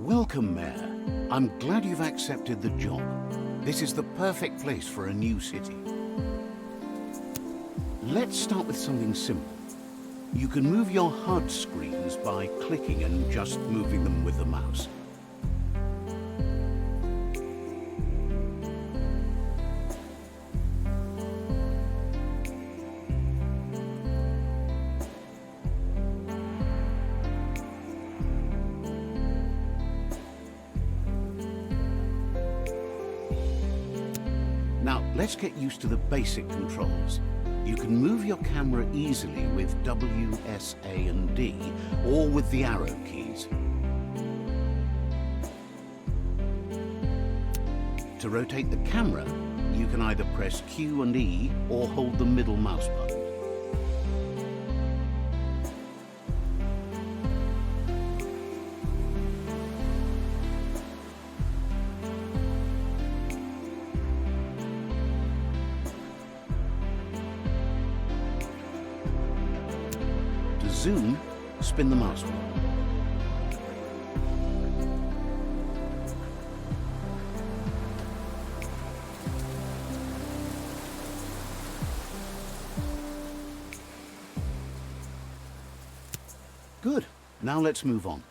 Welcome, Mayor. I'm glad you've accepted the job. This is the perfect place for a new city. Let's start with something simple. You can move your HUD screens by clicking and just moving them with the mouse. Now, let's get used to the basic controls. You can move your camera easily with W, S, A, and D, or with the arrow keys. To rotate the camera, you can either press Q and E or hold the middle mouse button. To zoom, spin the mouse wheel. Good. Now let's move on.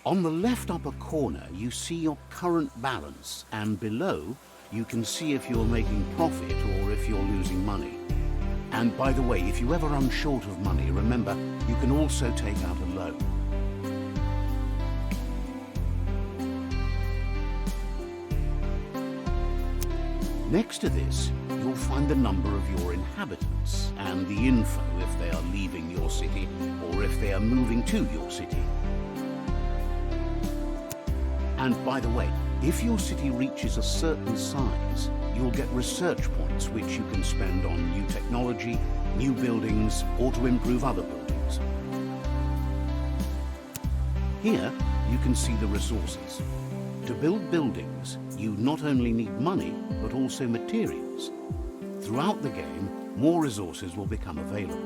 On the left upper corner, you see your current balance, and below, you can see if you're making profit or if you're losing money. And by the way, if you ever run short of money, remember, you can also take out a loan. Next to this, you'll find the number of your inhabitants and the info if they are leaving your city or if they are moving to your city. And by the way, if your city reaches a certain size, you'll get research points which you can spend on new technology, new buildings, or to improve other buildings. Here, you can see the resources. To build buildings, you not only need money, but also materials. Throughout the game, more resources will become available.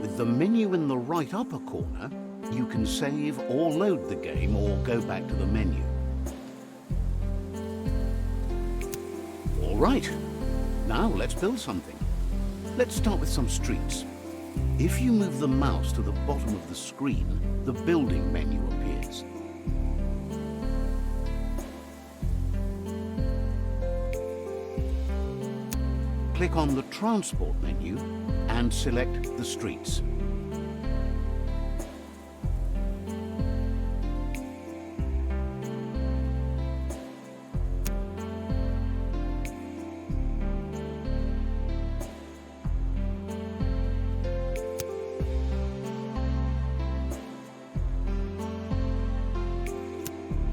With the menu in the right upper corner, you can save or load the game or go back to the menu. All right, now let's build something. Let's start with some streets. If you move the mouse to the bottom of the screen, the building menu appears. Click on the transport menu and select the streets.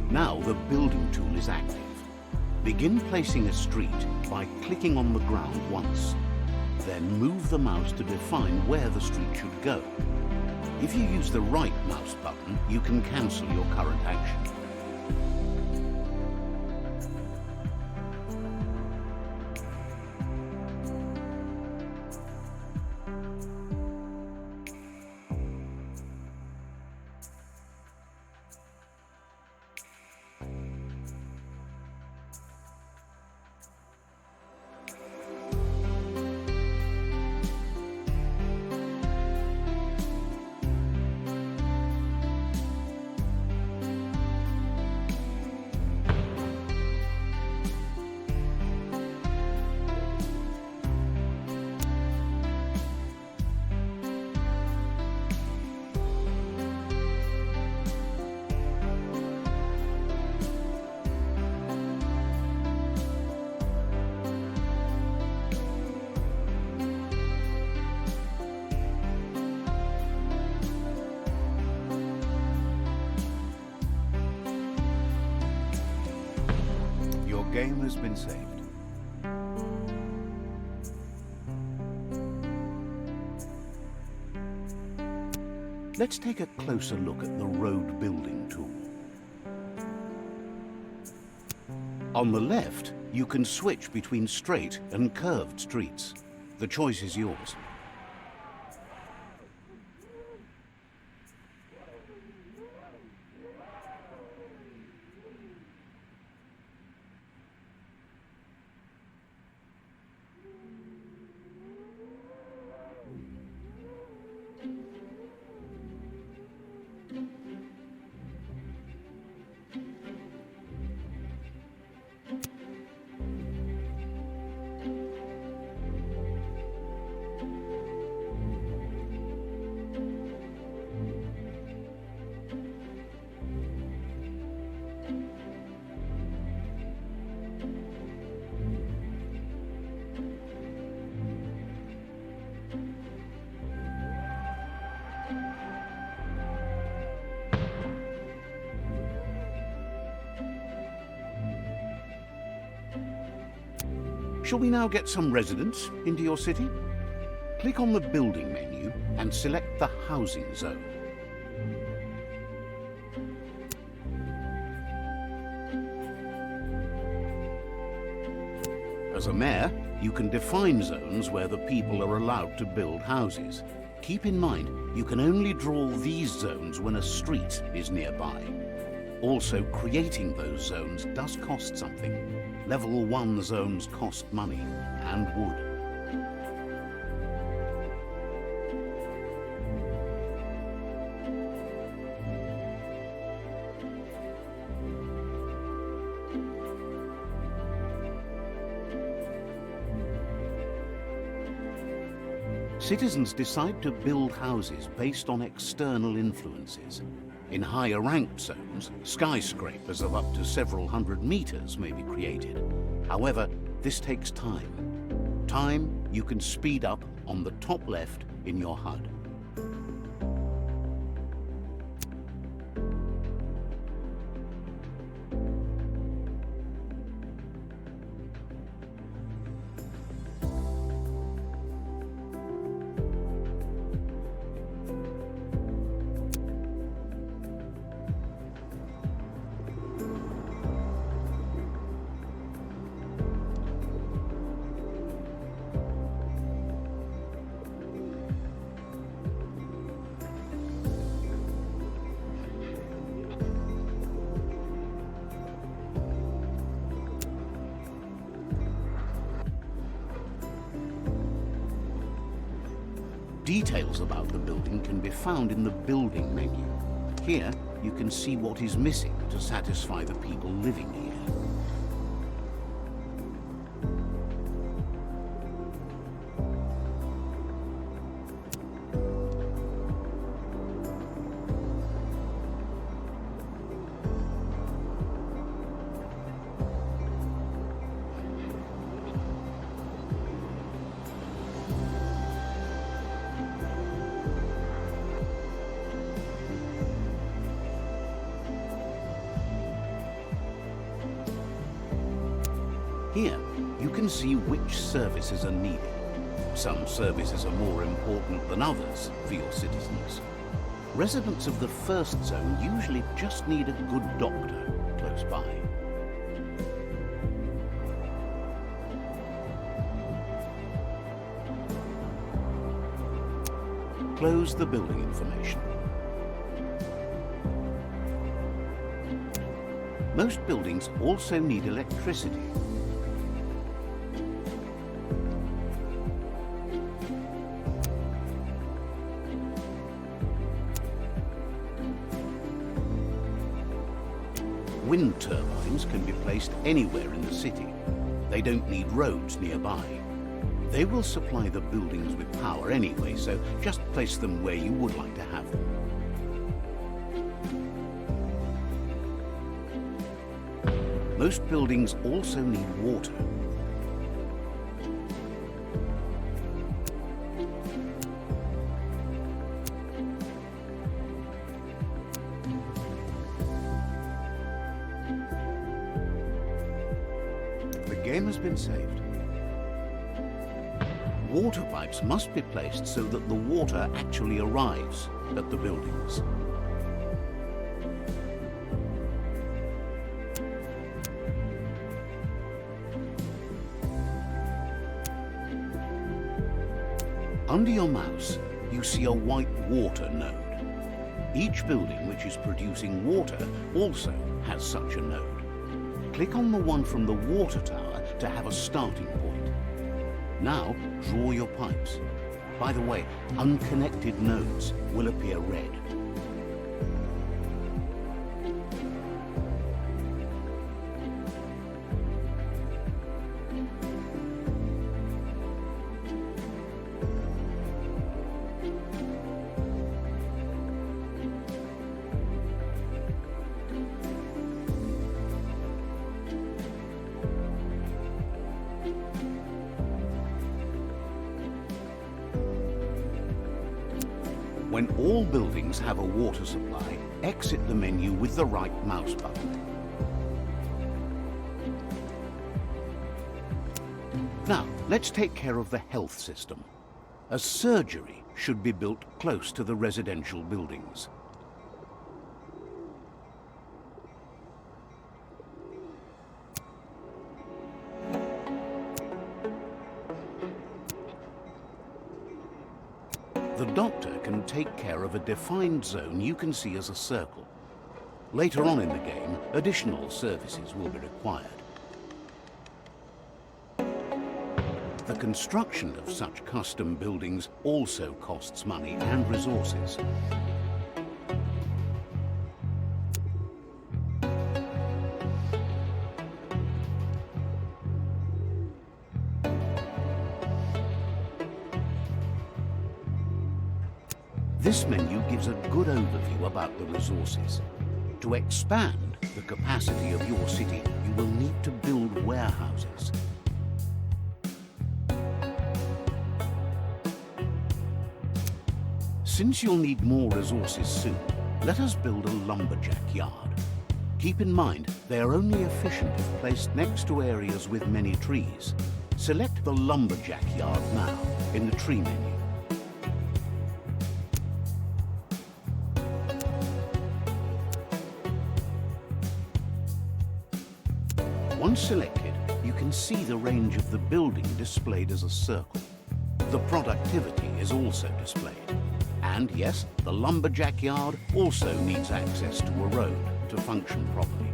Now the building tool is active. Begin placing a street by clicking on the ground once. Then move the mouse to define where the street should go. If you use the right mouse button, you can cancel your current action. Your game has been saved. Let's take a closer look at the road building tool. On the left, you can switch between straight and curved streets. The choice is yours. Shall we now get some residents into your city? Click on the building menu and select the housing zone. As a mayor, you can define zones where the people are allowed to build houses. Keep in mind, you can only draw these zones when a street is nearby. Also, creating those zones does cost something. Level 1 zones cost money and wood. Citizens decide to build houses based on external influences. In higher ranked zones, skyscrapers of up to several hundred meters may be created. However, this takes time. Time you can speed up on the top left in your HUD. Details about the building can be found in the building menu. Here, you can see what is missing to satisfy the people living here. Here, you can see which services are needed. Some services are more important than others for your citizens. Residents of the first zone usually just need a good doctor close by. Close the building information. Most buildings also need electricity. Wind turbines can be placed anywhere in the city. They don't need roads nearby. They will supply the buildings with power anyway, so just place them where you would like to have them. Most buildings also need water. The game has been saved. Water pipes must be placed so that the water actually arrives at the buildings. Under your mouse, you see a white water node. Each building which is producing water also has such a node. Click on the one from the water tower to have a starting point. Now, draw your pipes. By the way, unconnected nodes will appear red. When all buildings have a water supply, exit the menu with the right mouse button. Now, let's take care of the health system. A surgery should be built close to the residential buildings. The doctor can take care of a defined zone you can see as a circle. Later on in the game, additional services will be required. The construction of such custom buildings also costs money and resources. This menu gives a good overview about the resources. To expand the capacity of your city, you will need to build warehouses. Since you'll need more resources soon, let us build a lumberjack yard. Keep in mind, they are only efficient if placed next to areas with many trees. Select the lumberjack yard now in the tree menu. Once selected, you can see the range of the building displayed as a circle. The productivity is also displayed. And yes, the lumberjack yard also needs access to a road to function properly.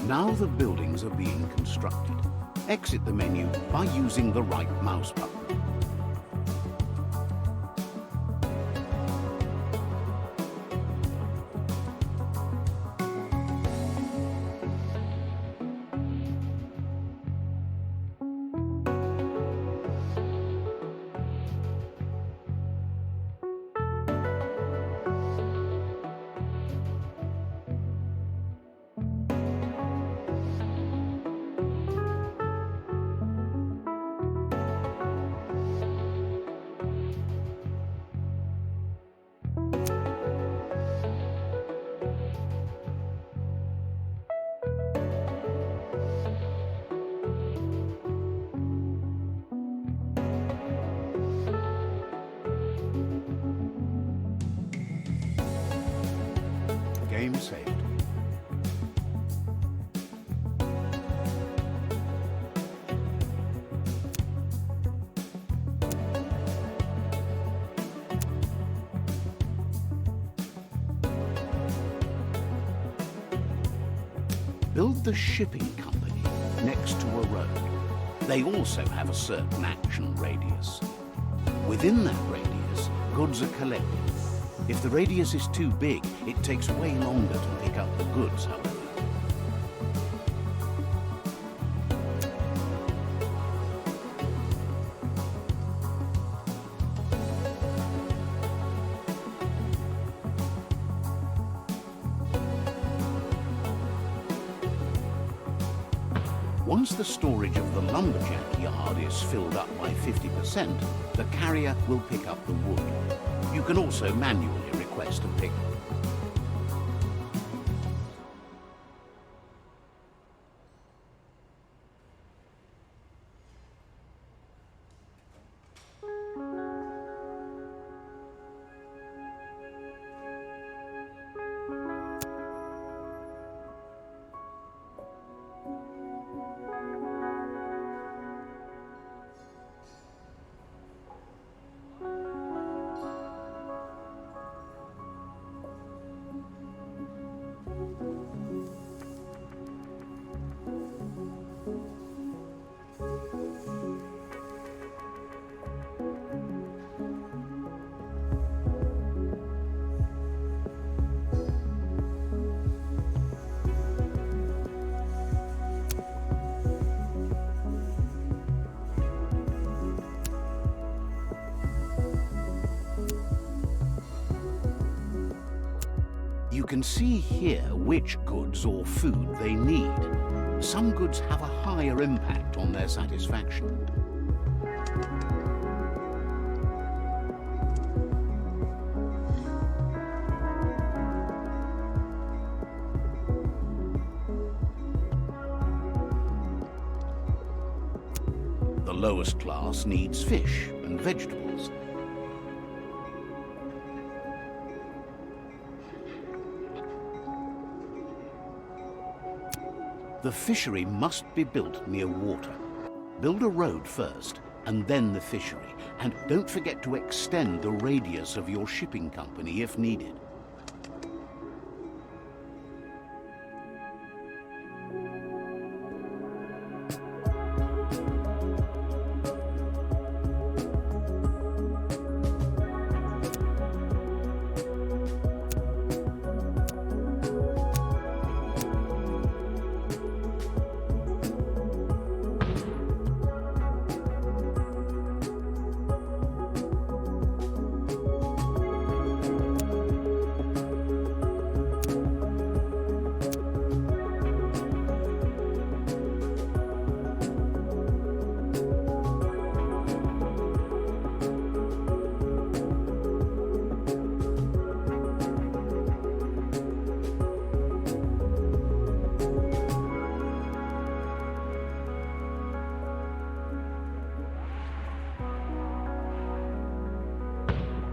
Now the buildings are being constructed. Exit the menu by using the right mouse button. Game saved. Build the shipping company next to a road. They also have a certain action radius. Within that radius, goods are collected. If the radius is too big, it takes way longer to pick up the goods, however. Once the storage of the lumberjack yard is filled up by 50%, the carrier will pick up the wood. You can also manually request a pick. can see here which goods or food they need. Some goods have a higher impact on their satisfaction. The lowest class needs fish and vegetables. The fishery must be built near water. Build a road first, and then the fishery. And don't forget to extend the radius of your shipping company if needed.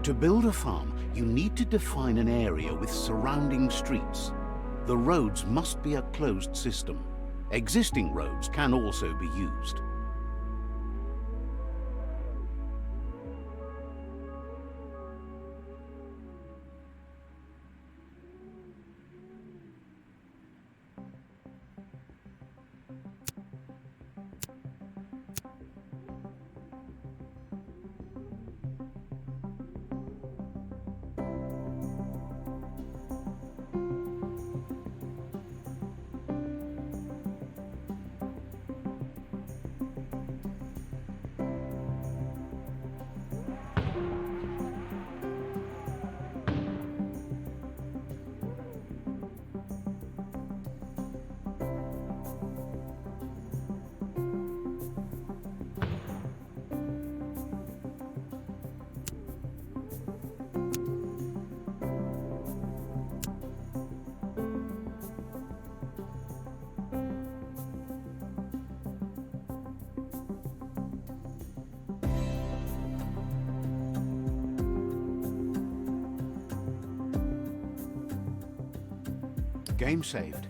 To build a farm, you need to define an area with surrounding streets. The roads must be a closed system. Existing roads can also be used. Game saved.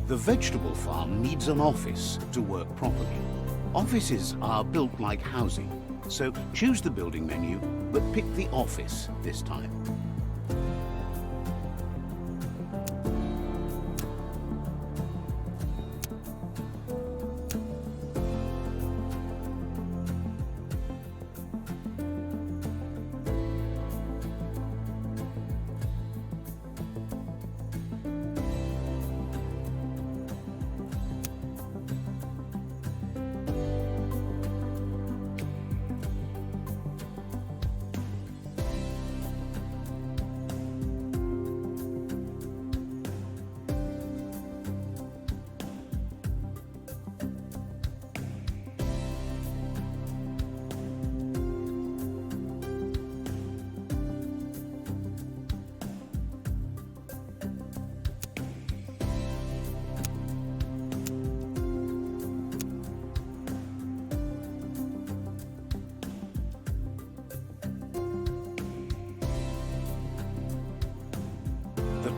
The vegetable farm needs an office to work properly. Offices are built like housing, so choose the building menu, but pick the office this time.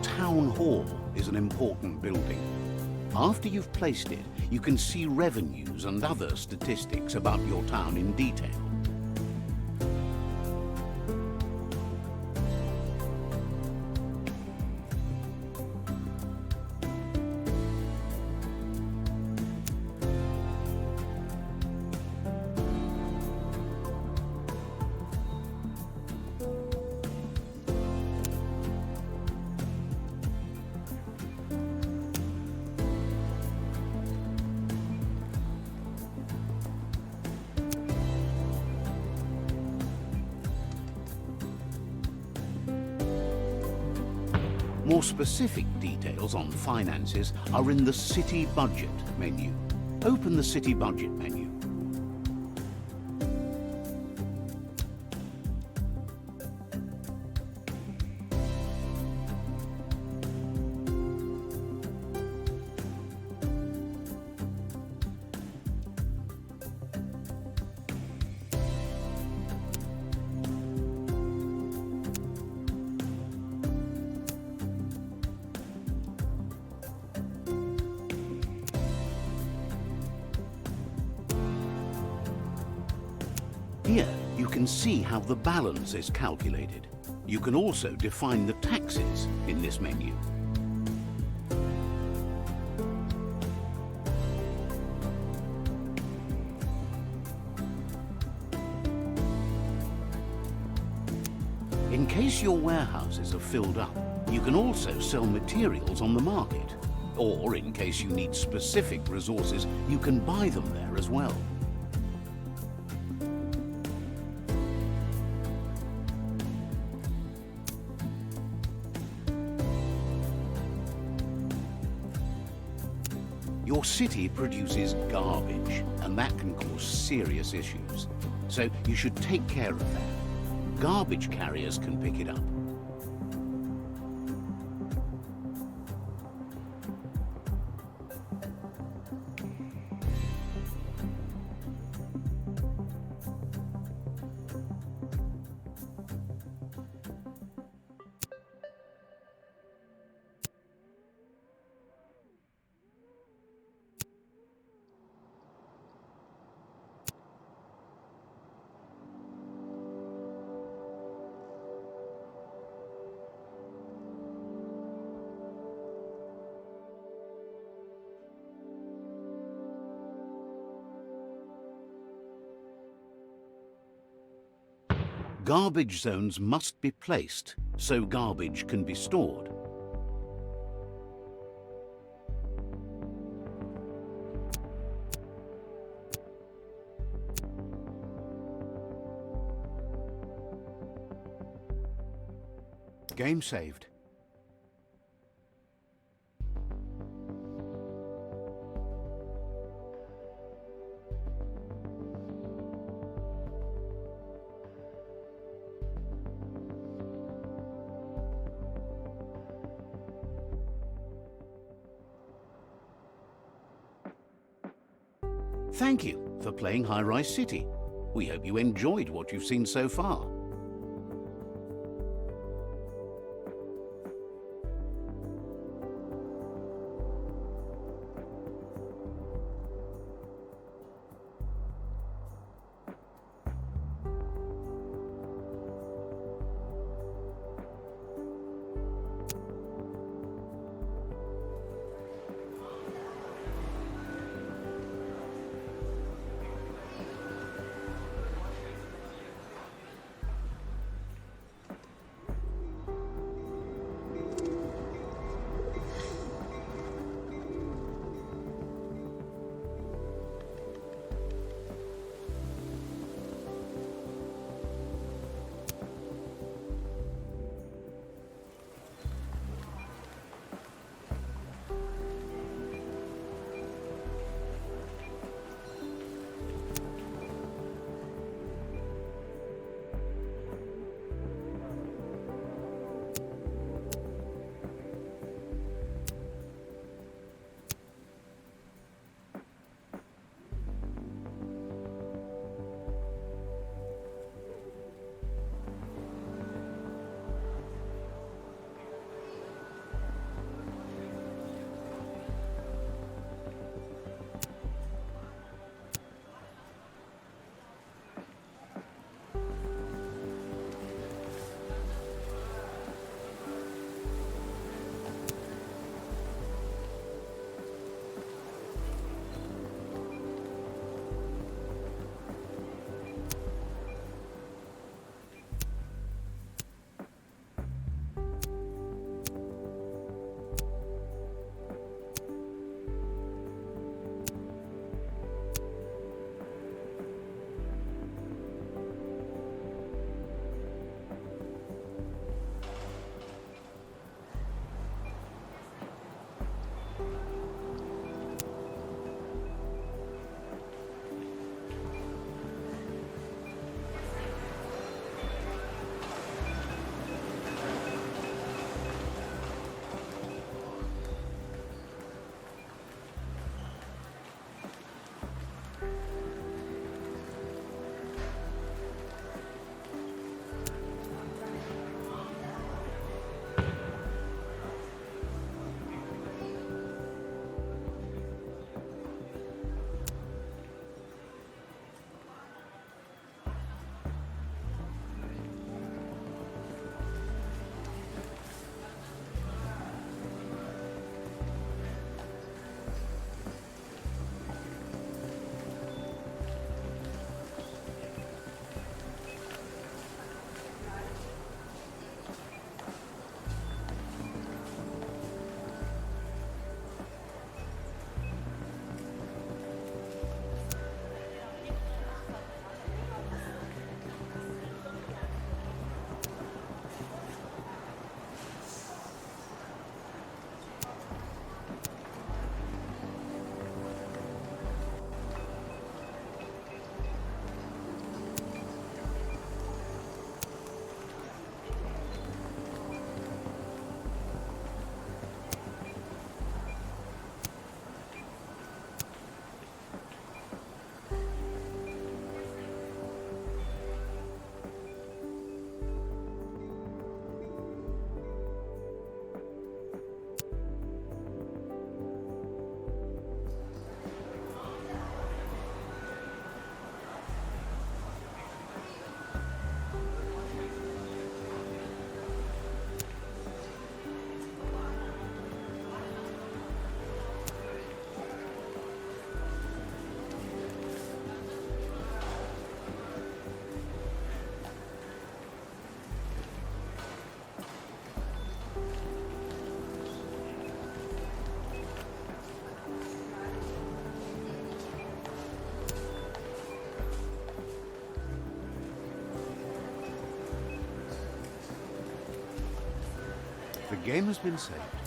Town Hall is an important building. After you've placed it, you can see revenues and other statistics about your town in detail. More specific details on finances are in the City Budget menu. Open the City Budget menu. Here, you can see how the balance is calculated. You can also define the taxes in this menu. In case your warehouses are filled up, you can also sell materials on the market. Or in case you need specific resources, you can buy them there as well. Your city produces garbage, and that can cause serious issues. So you should take care of that. Garbage carriers can pick it up. Garbage zones must be placed so garbage can be stored. Game saved. Thank you for playing Highrise City. We hope you enjoyed what you've seen so far. The game has been saved.